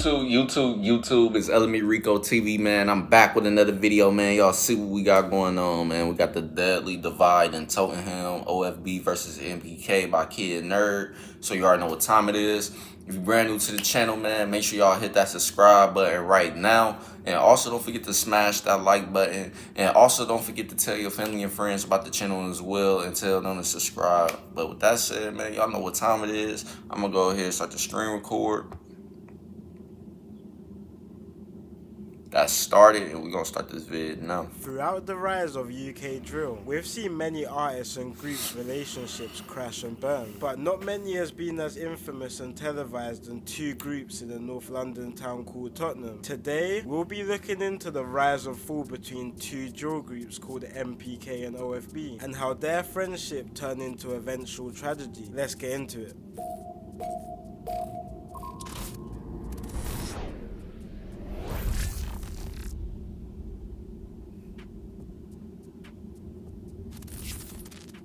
YouTube. It's LMERicoTv, man. I'm back with another video, man. Y'all see what we got going on, man. We got the deadly divide in Tottenham, OFB versus NPK by Kid Nerd. So you already know what time it is. If you're brand new to the channel, man, make sure y'all hit that subscribe button right now. And also don't forget to smash that like button. And also don't forget to tell your family and friends about the channel as well and tell them to subscribe. But with that said, man, y'all know what time it is. I'm going to go ahead and start the screen record. Got started, and we're gonna start this vid now. Throughout the rise of UK drill, we've seen many artists and groups' relationships crash and burn, but not many has been as infamous and televised than two groups in a North London town called Tottenham. Today, we'll be looking into the rise and fall between two drill groups called NPK and OFB, and how their friendship turned into eventual tragedy. Let's get into it.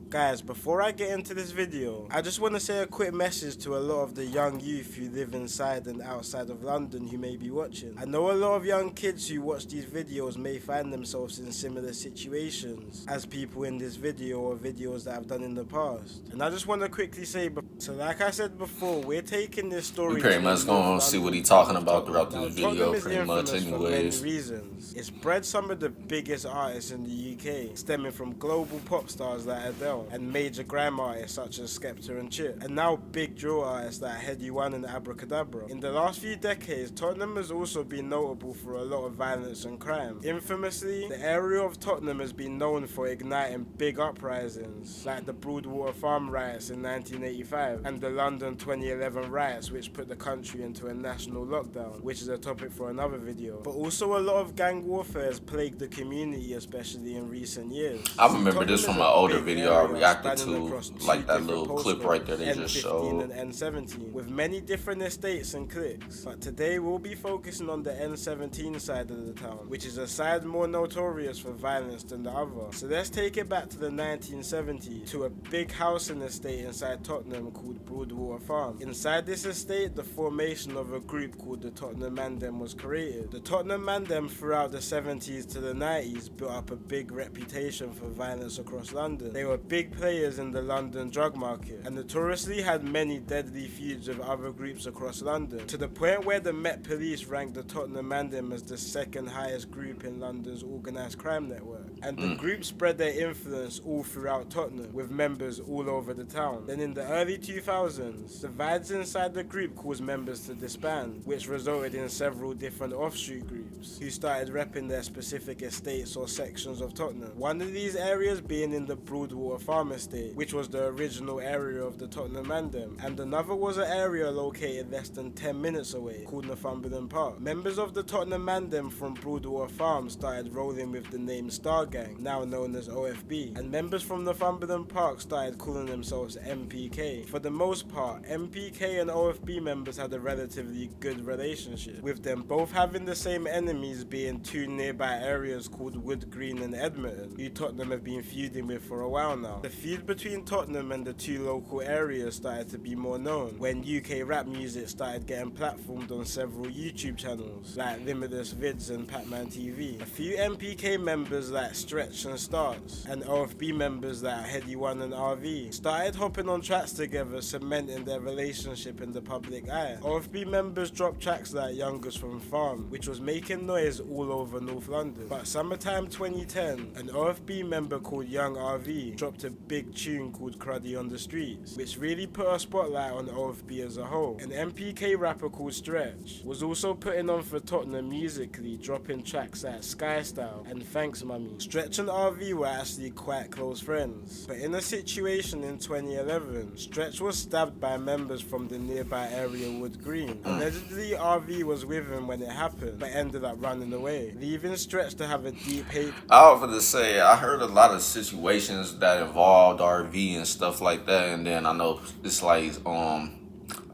Guys, before I get into this video, I just want to say a quick message to a lot of the young youth who live inside and outside of London who may be watching. I know a lot of young kids who watch these videos may find themselves in similar situations as people in this video or videos that I've done in the past. And I just want to quickly say, so like I said before, we're taking this story. We pretty much gonna see what he's talking about throughout this video, pretty much anyways. For many reasons. It's bred some of the biggest artists in the UK, stemming from global pop stars like Adele, and major grime artists such as Skepta and Chip, and now big drill artists like Headie and Abracadabra. In the last few decades, Tottenham has also been notable for a lot of violence and crime. Infamously, the area of Tottenham has been known for igniting big uprisings, like the Broadwater Farm riots in 1985, and the London 2011 riots, which put the country into a national lockdown, which is a topic for another video. But also a lot of gang warfare has plagued the community, especially in recent years. I remember this from an older video I reacted to, like that little clip right there they just showed. And N17, with many different estates and cliques. But today we'll be focusing on the N17 side of the town, which is a side more notorious for violence than the other. So let's take it back to the 1970s, to a big housing estate inside Tottenham called Broadwater Farm. Inside this estate, the formation of a group called the Tottenham Mandem was created. The Tottenham Mandem throughout the 70s to the 90s built up a big reputation for violence across London. They were big players in the London drug market and notoriously had many deadly feuds with other groups across London, to the point where the Met Police ranked the Tottenham Mandem as the second highest group in London's organised crime network. And the group spread their influence all throughout Tottenham, with members all over the town. Then in the early 2000s, divides inside the group caused members to disband, which resulted in several different offshoot groups who started repping their specific estates or sections of Tottenham. One of these areas being in the Broadwater Farm estate, which was the original area of the Tottenham Mandem, and another was an area located less than 10 minutes away called Northumberland Park. Members of the Tottenham Mandem from Broadwater Farm started rolling with the name Star Gang, now known as OFB, and members from Northumberland Park started calling themselves NPK. For the most part, NPK and OFB members had a relatively good relationship, with them both having the same enemies being two nearby areas called Wood Green and Edmonton, who Tottenham have been feuding with for a while now. The feud between Tottenham and the two local areas started to be more known when UK rap music started getting platformed on several YouTube channels like Limitless Vids and Pac-Man TV. A few NPK members like Stretch and Starts, and OFB members like Headie and RV started hopping on tracks together, cementing their relationship in the public eye. OFB members dropped tracks like Youngest from Farm, which was making noise all over North London. But summertime 2010, an OFB member called Young RV dropped a big tune called Cruddy on the Streets, which really put a spotlight on OFB as a whole. An NPK rapper called Stretch was also putting on for Tottenham musically, dropping tracks like Sky Style and Thanks Mummy. Stretch and RV were actually quite close friends, but in a situation in 2011, Stretch was stabbed by members from the nearby area Wood Green. Allegedly, RV was with him when it happened, but ended up running away, leaving Stretch to have a deep hate. I was gonna say, I heard a lot of situations that involved RV and stuff like that, and then I know it's like, I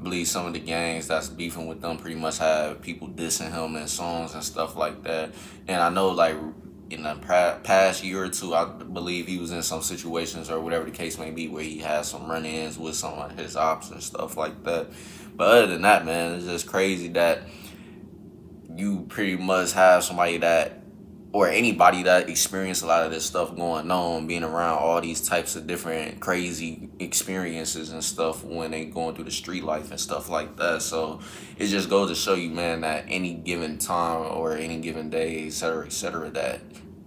believe some of the gangs that's beefing with them pretty much have people dissing him in songs and stuff like that. And I know, like, in the past year or two, I believe he was in some situations or whatever the case may be where he had some run-ins with some of his ops and stuff like that. But other than that, man, it's just crazy that you pretty much have somebody that, or anybody that experienced a lot of this stuff going on, being around all these types of different crazy experiences and stuff when they going through the street life and stuff like that. So it just goes to show you, man, that any given time or any given day, et cetera, that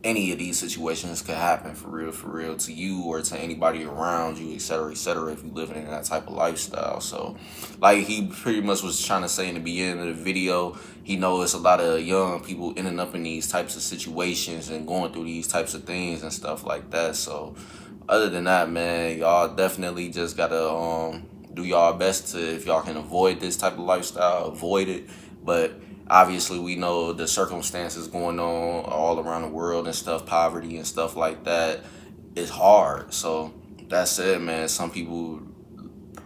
any of these situations could happen for real to you or to anybody around you, et cetera, if you living in that type of lifestyle. So like he pretty much was trying to say in the beginning of the video, he knows a lot of young people ending up in these types of situations and going through these types of things and stuff like that. So other than that, man, y'all definitely just gotta do y'all best to, if y'all can avoid this type of lifestyle, avoid it. But obviously we know the circumstances going on all around the world and stuff, poverty and stuff like that is hard. So that's it, man. Some people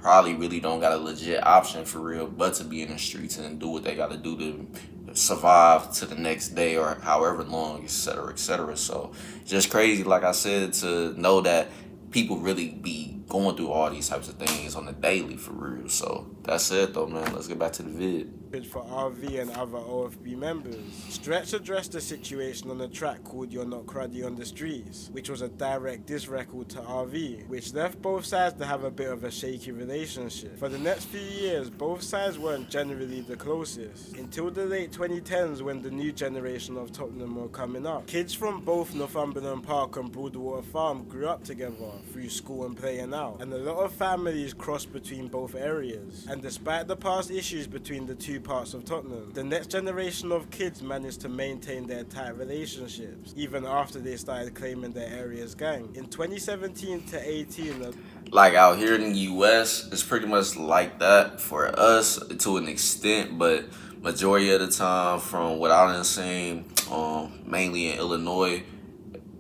probably really don't got a legit option for real but to be in the streets and do what they got to do to survive to the next day or however long, et cetera. So just crazy, like I said, to know that people really be going through all these types of things on the daily for real. So that's it though, man. Let's get back to the vid. For RV and other OFB members. Stretch addressed the situation on a track called You're Not Cruddy on the Streets, which was a direct diss record to RV, which left both sides to have a bit of a shaky relationship. For the next few years, both sides weren't generally the closest, until the late 2010s when the new generation of Tottenham were coming up. Kids from both Northumberland Park and Broadwater Farm grew up together through school and playing out, and a lot of families crossed between both areas. And despite the past issues between the two parts of Tottenham, the next generation of kids managed to maintain their tight relationships, even after they started claiming their area's gang. In 2017 to 18, like out here in the US, it's pretty much like that for us to an extent, but majority of the time from what I've seen, mainly in Illinois,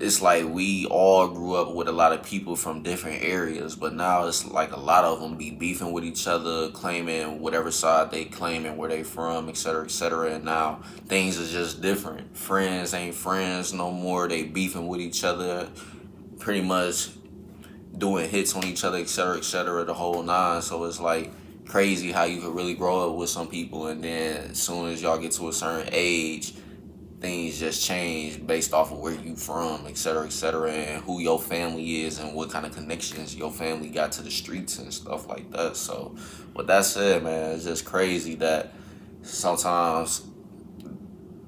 it's like we all grew up with a lot of people from different areas, but now it's like a lot of them be beefing with each other, claiming whatever side they claim and where they from, et cetera, and now things are just different. Friends ain't friends no more. They beefing with each other, pretty much doing hits on each other, et cetera, the whole nine. So it's like crazy how you could really grow up with some people, and then as soon as y'all get to a certain age, things just change based off of where you from, et cetera, and who your family is and what kind of connections your family got to the streets and stuff like that. So with that said, man, it's just crazy that sometimes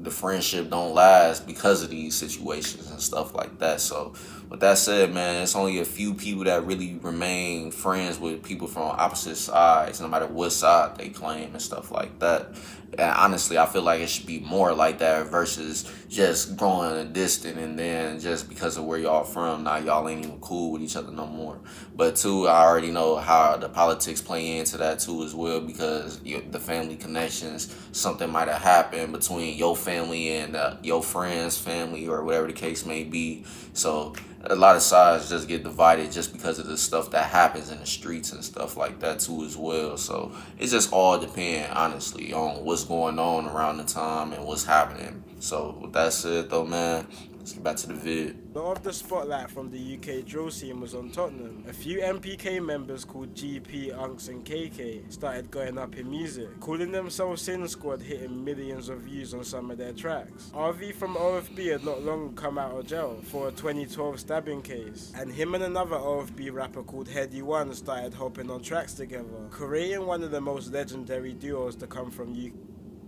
the friendship don't last because of these situations and stuff like that. So with that said, man, it's only a few people that really remain friends with people from opposite sides, no matter what side they claim and stuff like that. And honestly, I feel like it should be more like that versus just growing distant and then just because of where y'all from, now y'all ain't even cool with each other no more. But two, I already know how the politics play into that too as well, because the family connections, something might have happened between your family and your friend's family or whatever the case may be. So a lot of sides just get divided just because of the stuff that happens in the streets and stuff like that too as well. So it just all depends, honestly, on what's going on around the time and what's happening. So with that said though, man, let's get back to the vid. A lot of the spotlight from the UK drill scene was on Tottenham. A few NPK members called GP, Unks and KK started going up in music, calling themselves Sin Squad, hitting millions of views on some of their tracks. RV from OFB had not long come out of jail for a 2012 stabbing case, and him and another OFB rapper called Headie started hopping on tracks together, creating one of the most legendary duos to come from UK.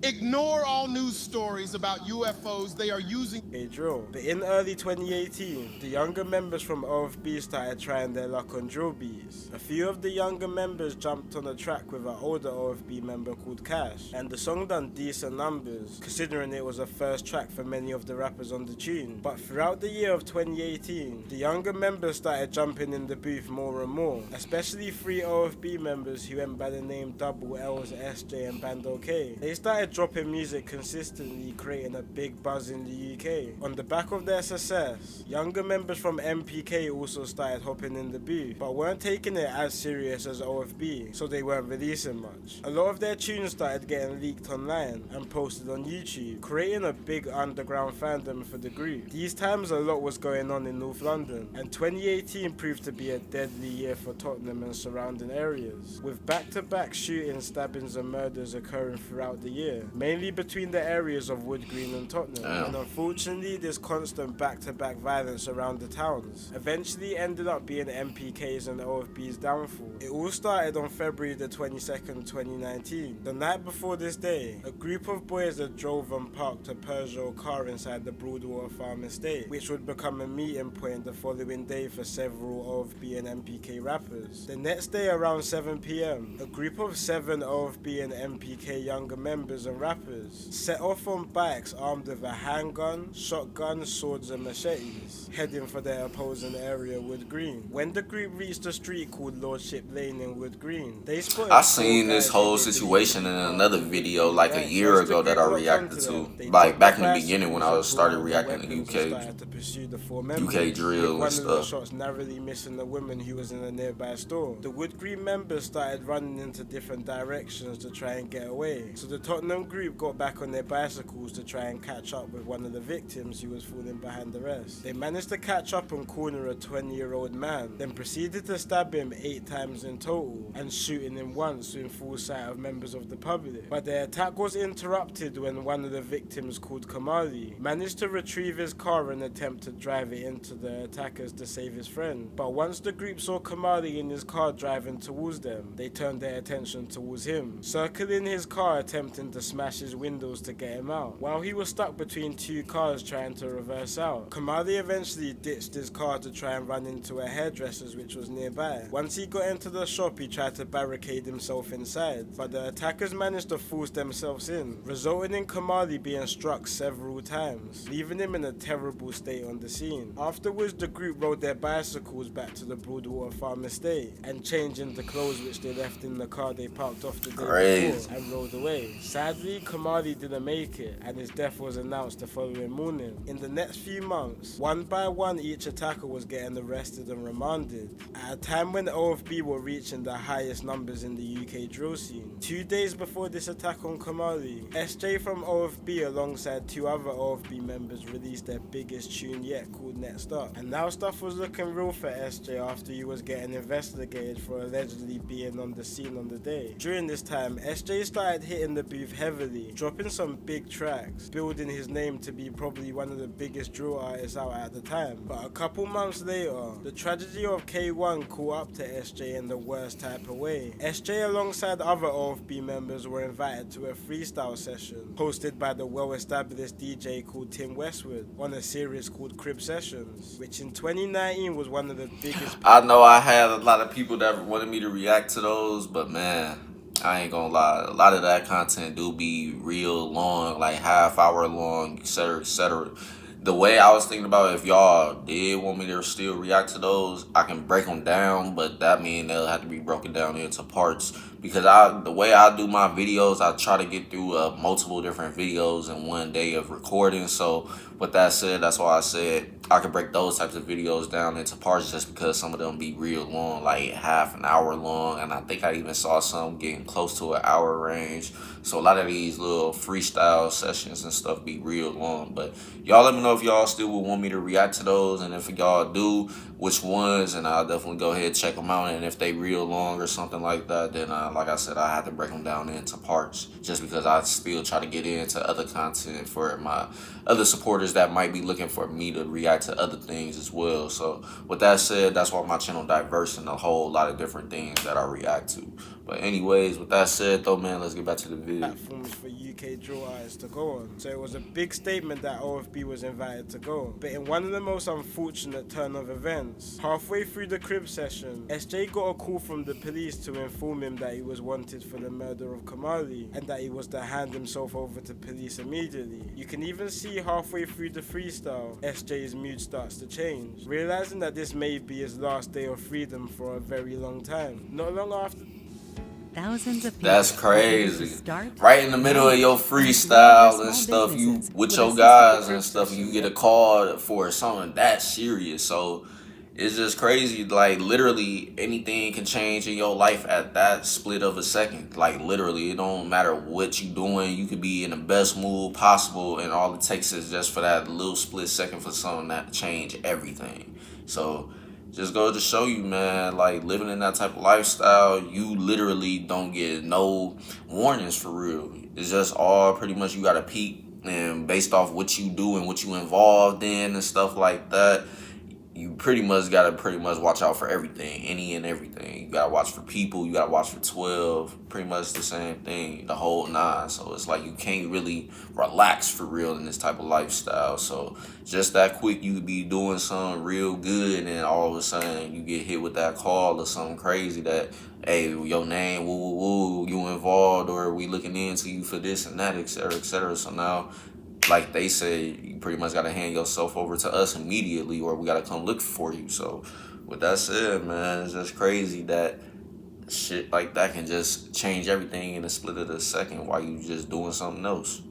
Ignore all news stories about UFOs. They are using a drill. But in early 2018, the younger members from OFB started trying their luck on drill beats. A few of the younger members jumped on a track with an older OFB member called Cash, and the song done decent numbers, considering it was a first track for many of the rappers on the tune. But throughout the year of 2018, the younger members started jumping in the booth more and more, especially 3 OFB members who went by the name Double L's, SJ and bandokay. They started dropping music consistently, creating a big buzz in the UK. On the back of their success, younger members from NPK also started hopping in the booth, but weren't taking it as serious as OFB, so they weren't releasing much. A lot of their tunes started getting leaked online and posted on YouTube, creating a big underground fandom for the group. These times a lot was going on in North London, and 2018 proved to be a deadly year for Tottenham and surrounding areas, with back-to-back shootings, stabbings and murders occurring throughout the year. year, mainly between the areas of Wood Green and Tottenham. And unfortunately, this constant back-to-back violence around the towns eventually ended up being NPK's and OFB's downfall. It all started on February the 22nd, 2019. The night before this day, a group of boys had drove and parked a Peugeot car inside the Broadwater Farm estate, which would become a meeting point the following day for several OFB and NPK rappers. The next day around 7 PM, a group of 7 OFB and NPK younger members and rappers set off on bikes armed with a handgun, shotgun, swords and machetes, heading for their opposing area, Wood Green. When the group reached a street called Lordship Lane in Wood Green, they spotted I seen this whole situation in another video like a year ago that I reacted to, like back in the beginning when I started reacting to UK drill and stuff. One of the stuff. shots narrowly missing the woman who was in a nearby store. The Wood Green members started running into different directions to try and get away, so the Tottenham group got back on their bicycles to try and catch up with one of the victims who was falling behind the rest. They managed to catch up and corner a 20-year-old man, then proceeded to stab him 8 times in total and shooting him once in full sight of members of the public. But the attack was interrupted when one of the victims, called Kamali, managed to retrieve his car and attempt to drive it into the attackers to save his friend. But once the group saw Kamali in his car driving towards them, they turned their attention towards him, circling his car attempting to smash his windows to get him out, while he was stuck between 2 cars trying to reverse out. Kamali eventually ditched his car to try and run into a hairdresser's which was nearby. Once he got into the shop, he tried to barricade himself inside, but the attackers managed to force themselves in, resulting in Kamali being struck several times, leaving him in a terrible state on the scene. Afterwards, the group rode their bicycles back to the Broadwater Farm estate and changed into clothes which they left in the car they parked off the day before and rode away. Sadly, Kamali didn't make it, and his death was announced the following morning. In the next few months, one by one, each attacker was getting arrested and remanded, at a time when OFB were reaching the highest numbers in the UK drill scene. 2 days before this attack on Kamali, SJ from OFB alongside 2 other OFB members released their biggest tune yet, called Next Up. And now stuff was looking real for SJ after he was getting investigated for allegedly being on the scene on the day. During this time, SJ started hitting the booth heavily, dropping some big tracks, building his name to be probably one of the biggest drill artists out at the time. But a couple months later, the tragedy of K1 caught up to SJ in the worst type of way. SJ alongside other OFB members were invited to a freestyle session hosted by the well-established DJ called Tim Westwood on a series called Crib Sessions, which in 2019 was one of the biggest. I know I had a lot of people that wanted me to react to those, but man, I ain't gonna lie, a lot of that content do be real long, like half-hour long, etc., etc. The way I was thinking about, if y'all did want me to still react to those, I can break them down, but that means they'll have to be broken down into parts, because the way I do my videos, I try to get through multiple different videos in one day of recording. So with that said, that's why I said I could break those types of videos down into parts, just because some of them be real long, like half an hour long, and I think I even saw some getting close to an hour range. So a lot of these little freestyle sessions and stuff be real long. But y'all let me know if y'all still would want me to react to those, and if y'all do, which ones, and I'll definitely go ahead and check them out. And if they real long or something like that, then like I said, I have to break them down into parts, just because I still try to get into other content for my other supporters that might be looking for me to react to other things as well. So with that said, that's why my channel diverse in a whole lot of different things that I react to. But anyways, with that said though, man, let's get back to the video. Platforms for UK drill artists to go on. So it was a big statement that OFB was invited to go. But in one of the most unfortunate turn of events, halfway through the crib session, SJ got a call from the police to inform him that he was wanted for the murder of Kamali, and that he was to hand himself over to police immediately. You can even see halfway through the freestyle, SJ's mood starts to change, realizing that this may be his last day of freedom for a very long time. Not long after, thousands of people. That's crazy. Right in the middle of your freestyle and stuff, you with your guys and stuff, you get a call for something that serious. So it's just crazy. Like literally anything can change in your life at that split of a second. Like literally, it don't matter what you doing. You could be in the best mood possible, and all it takes is just for that little split second for something that change everything. So just go to show you, man, like living in that type of lifestyle, you literally don't get no warnings for real. It's just all pretty much you gotta peep, and based off what you do and what you involved in and stuff like that, you pretty much gotta watch out for everything, any and everything. You gotta watch for people, you gotta watch for 12, pretty much the same thing, the whole 9. So it's like you can't really relax for real in this type of lifestyle. So just that quick, you could be doing something real good, and then all of a sudden you get hit with that call or something crazy that, hey, your name, woo, woo, woo, you involved, or we looking into you for this and that, etc., etc. So now, like they say, you pretty much got to hand yourself over to us immediately, or we got to come look for you. So with that said, man, it's just crazy that shit like that can just change everything in a split of a second while you just doing something else.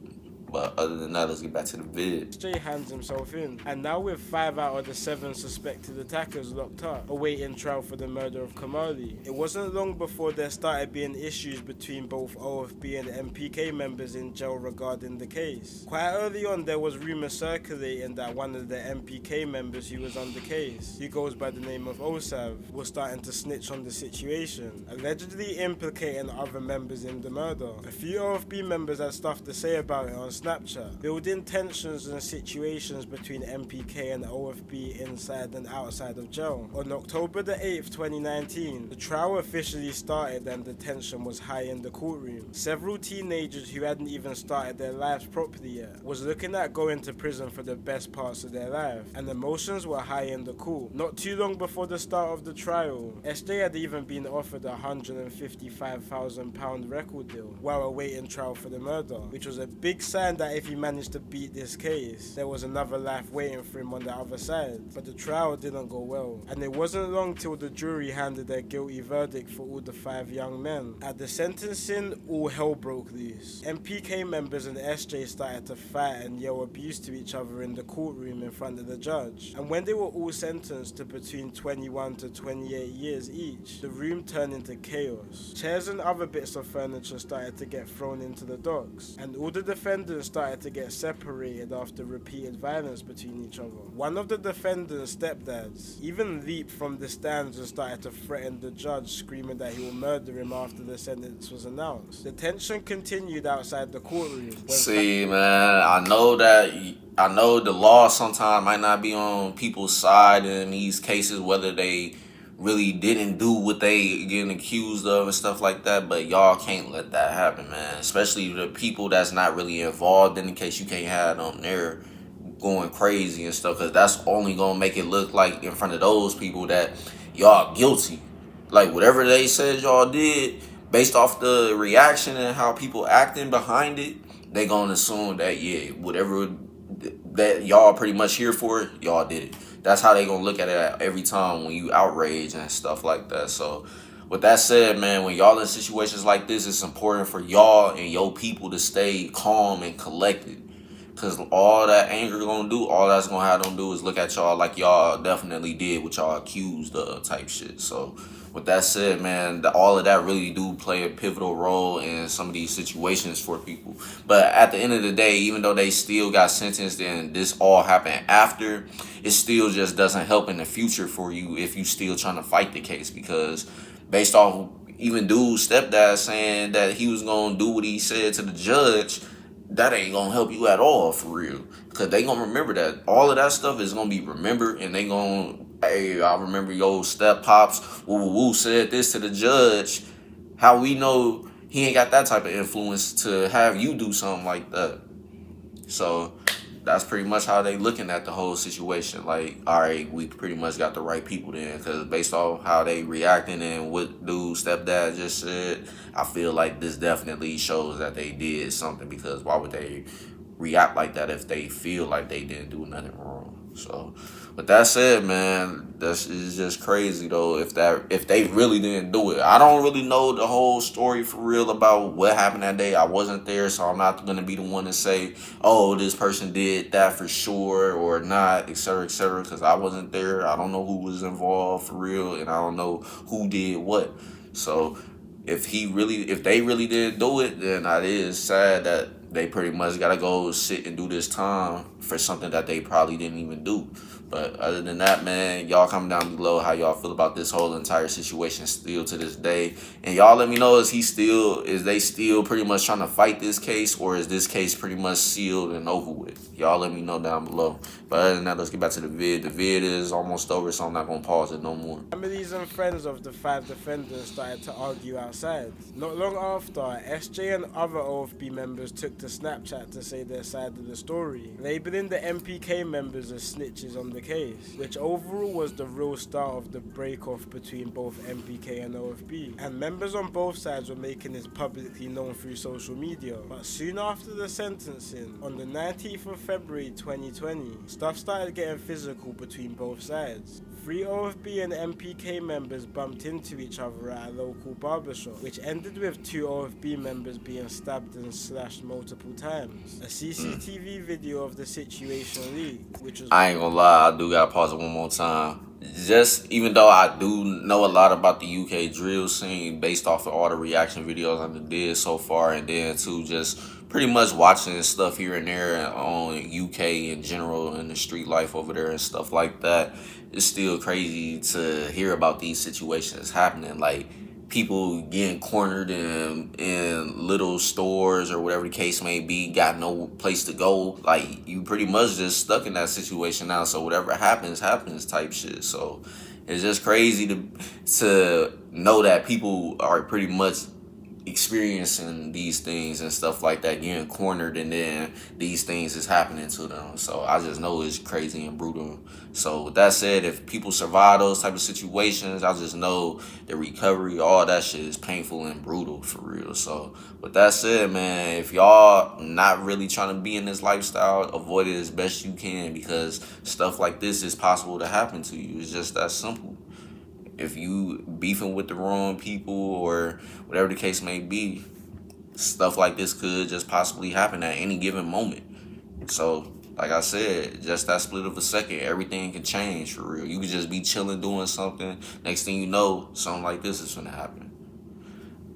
But other than that, let's get back to the vid. SJ hands himself in, and now with 5 out of the 7 suspected attackers locked up, awaiting trial for the murder of Kamali. It wasn't long before there started being issues between both OFB and MPK members in jail regarding the case. Quite early on, there was rumours circulating that one of the MPK members who was on the case, who goes by the name of Osav, was starting to snitch on the situation, allegedly implicating other members in the murder. A few OFB members had stuff to say about it on Snapchat, building tensions and situations between MPK and OFB inside and outside of jail. On October the 8th, 2019, the trial officially started and the tension was high in the courtroom. Several teenagers who hadn't even started their lives properly yet was looking at going to prison for the best parts of their life, and emotions were high in the court. Not too long before the start of the trial, SJ had even been offered a £155,000 record deal while awaiting trial for the murder, which was a big sign that if he managed to beat this case, there was another life waiting for him on the other side. But the trial didn't go well, and it wasn't long till the jury handed their guilty verdict for all the 5 young men. At the sentencing, all hell broke loose. MPK members and SJ started to fight and yell abuse to each other in the courtroom in front of the judge, and when they were all sentenced to between 21 to 28 years each, the room turned into chaos. Chairs and other bits of furniture started to get thrown into the docks, and all the defendants started to get separated after repeated violence between each other. One of the defendants' stepdads even leaped from the stands and started to threaten the judge, screaming that he will murder him after the sentence was announced. The tension continued outside the courtroom. See, man, I know the law sometimes might not be on people's side in these cases, whether they really didn't do what they getting accused of and stuff like that, but y'all can't let that happen, man. Especially the people that's not really involved in the case. You can't have them there going crazy and stuff, because that's only gonna make it look like in front of those people that y'all guilty. Like whatever they said y'all did, based off the reaction and how people acting behind it, they gonna assume that, yeah, whatever that y'all pretty much here for, y'all did it. That's how they gonna look at it every time when you outrage and stuff like that. So with that said, man, when y'all in situations like this, it's important for y'all and your people to stay calm and collected, because all that anger gonna do, all that's gonna have them do is look at y'all like y'all definitely did what y'all accused of type shit. So with that said, man, all of that really do play a pivotal role in some of these situations for people. But at the end of the day, even though they still got sentenced and this all happened after, it still just doesn't help in the future for you if you still trying to fight the case, because based off even dude's stepdad saying that he was gonna do what he said to the judge, that ain't gonna help you at all for real, because they gonna remember that. All of that stuff is gonna be remembered, and they gonna, hey, I remember your step pops woo said this to the judge. How we know he ain't got that type of influence to have you do something like that? So that's pretty much how they looking at the whole situation. Like, all right, we pretty much got the right people then, because based off how they reacting and what dude's stepdad just said, I feel like this definitely shows that they did something, because why would they react like that if they feel like they didn't do nothing wrong? So with that said, man, this is just crazy though, if they really didn't do it. I don't really know the whole story for real about what happened that day. I wasn't there, so I'm not gonna be the one to say, oh, this person did that for sure or not, etc., etc., because I wasn't there. I don't know who was involved for real, and I don't know who did what. So if they really did do it, then it is sad that they pretty much gotta go sit and do this time for something that they probably didn't even do. But other than that, man, y'all comment down below how y'all feel about this whole entire situation still to this day. And y'all let me know, is they still pretty much trying to fight this case, or is this case pretty much sealed and over with? Y'all let me know down below. But other than that, let's get back to the vid. The vid is almost over, so I'm not going to pause it no more. Families and friends of the 5 defendants started to argue outside. Not long after, SJ and other OFB members took to Snapchat to say their side of the story, labeling the NPK members as snitches on the case, which overall was the real start of the break-off between both NPK and OFB. And members on both sides were making this publicly known through social media. But soon after the sentencing, on the 19th of February 2020, stuff started getting physical between both sides. 3 OFB and NPK members bumped into each other at a local barbershop, which ended with 2 OFB members being stabbed and slashed multiple times. A CCTV video of the situation leaked, which was... I ain't gonna lie, I do gotta pause it one more time. Just even though I do know a lot about the UK drill scene based off of all the reaction videos I did so far, and then too just pretty much watching stuff here and there on UK in general and the street life over there and stuff like that, it's still crazy to hear about these situations happening. Like people getting cornered in little stores or whatever the case may be, got no place to go. Like you pretty much just stuck in that situation now. So whatever happens type shit. So it's just crazy to know that people are pretty much experiencing these things and stuff like that, getting cornered, and then these things is happening to them. So I just know it's crazy and brutal. So with that said, if people survive those type of situations, I just know the recovery, all that shit is painful and brutal for real. So with that said, man, if y'all not really trying to be in this lifestyle, avoid it as best you can, because stuff like this is possible to happen to you. It's just that simple. If you beefing with the wrong people or whatever the case may be, stuff like this could just possibly happen at any given moment. So, like I said, just that split of a second, everything can change for real. You could just be chilling doing something. Next thing you know, something like this is gonna happen.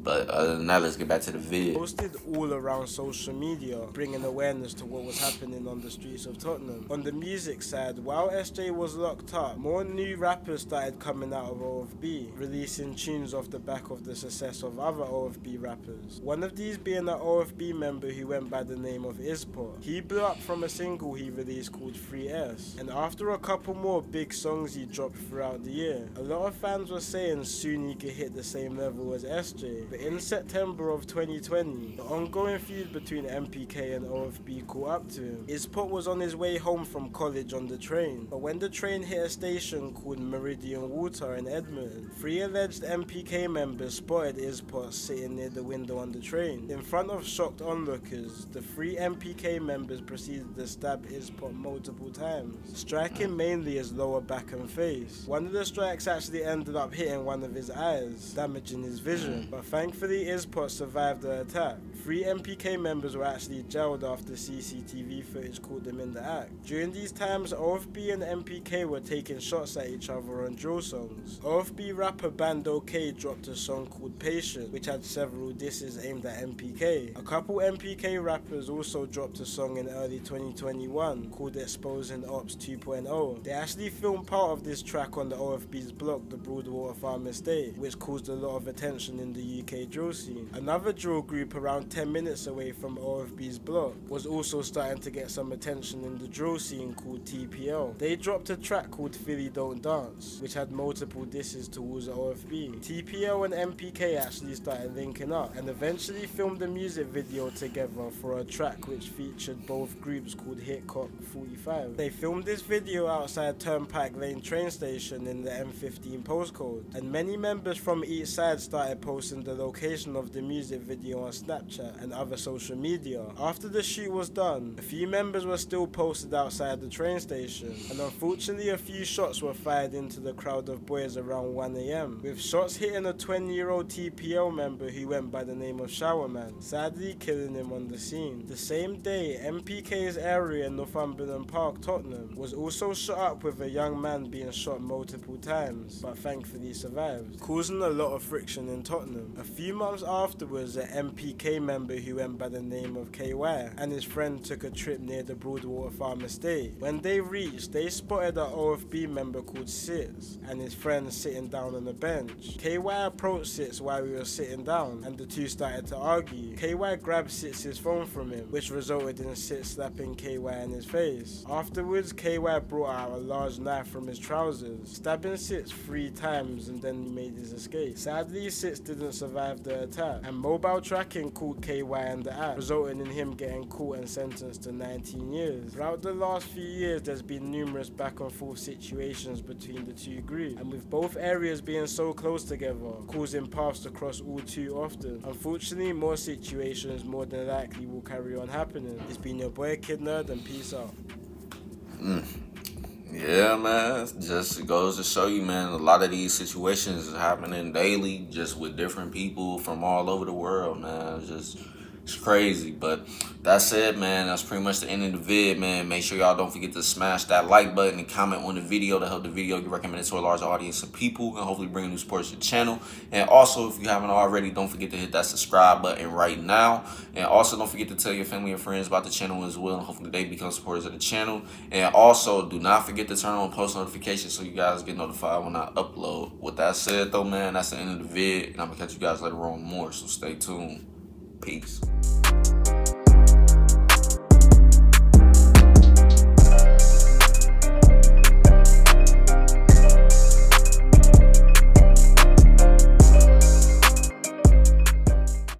But other than that, let's get back to the vid. Posted all around social media, bringing awareness to what was happening on the streets of Tottenham. On the music side, while SJ was locked up, more new rappers started coming out of OFB, releasing tunes off the back of the success of other OFB rappers. One of these being an OFB member who went by the name of Ispot. He blew up from a single he released called 3S, and after a couple more big songs he dropped throughout the year. A lot of fans were saying soon he could hit the same level as SJ. But in September of 2020, the ongoing feud between NPK and OFB caught up to him. Ispot was on his way home from college on the train, but when the train hit a station called Meridian Water in Edmonton, 3 alleged NPK members spotted Ispot sitting near the window on the train. In front of shocked onlookers, the 3 NPK members proceeded to stab Ispot multiple times, striking mainly his lower back and face. One of the strikes actually ended up hitting one of his eyes, damaging his vision, but thankfully Ispot survived the attack. 3 NPK members were actually jailed after CCTV footage caught them in the act. During these times, OFB and NPK were taking shots at each other on drill songs. OFB rapper bandokay dropped a song called Patient, which had several disses aimed at NPK. A couple NPK rappers also dropped a song in early 2021 called Exposing Ops 2.0. They actually filmed part of this track on the OFB's blog, the Broadwater Farm Estate, which caused a lot of attention in the UK drill scene. Another drill group around 10 minutes away from OFB's block was also starting to get some attention in the drill scene called TPL. They dropped a track called Philly Don't Dance, which had multiple disses towards OFB. TPL and NPK actually started linking up and eventually filmed a music video together for a track which featured both groups called Hitcock 45. They filmed this video outside Turnpike Lane train station in the M15 postcode, and many members from each side started posting the location of the music video on Snapchat and other social media. After the shoot was done, a few members were still posted outside the train station, and unfortunately a few shots were fired into the crowd of boys around 1 AM, with shots hitting a 20-year-old TPL member who went by the name of Showerman, sadly killing him on the scene. The same day, NPK's area in Northumberland Park, Tottenham, was also shot up with a young man being shot multiple times, but thankfully survived, causing a lot of friction in Tottenham. A few months afterwards, an NPK member member who went by the name of KY and his friend took a trip near the Broadwater Farm estate. When they reached, they spotted an OFB member called Sitz and his friend sitting down on a bench. KY approached Sitz while we were sitting down and the two started to argue. KY grabbed Sitz's phone from him, which resulted in Sitz slapping KY in his face. Afterwards, KY brought out a large knife from his trousers, stabbing Sitz 3 times, and then he made his escape. Sadly, Sitz didn't survive the attack, and mobile tracking caught KY in the act, resulting in him getting caught and sentenced to 19 years. Throughout the last few years, there's been numerous back and forth situations between the two groups, and with both areas being so close together, causing paths to cross all too often. Unfortunately, more situations more than likely will carry on happening. It's been your boy Kid Nerd, and peace out. Yeah, man, just goes to show you, man, a lot of these situations is happening daily, just with different people from all over the world, man. It's crazy. But that said, man, that's pretty much the end of the vid, man. Make sure y'all don't forget to smash that like button and comment on the video to help the video get recommended to a large audience of people and hopefully bring new support to the channel. And also, if you haven't already, don't forget to hit that subscribe button right now. And also, don't forget to tell your family and friends about the channel as well, and hopefully they become supporters of the channel. And also, do not forget to turn on post notifications so you guys get notified when I upload. With that said, though, man, that's the end of the vid, and I'm gonna catch you guys later on more, so stay tuned. Peace.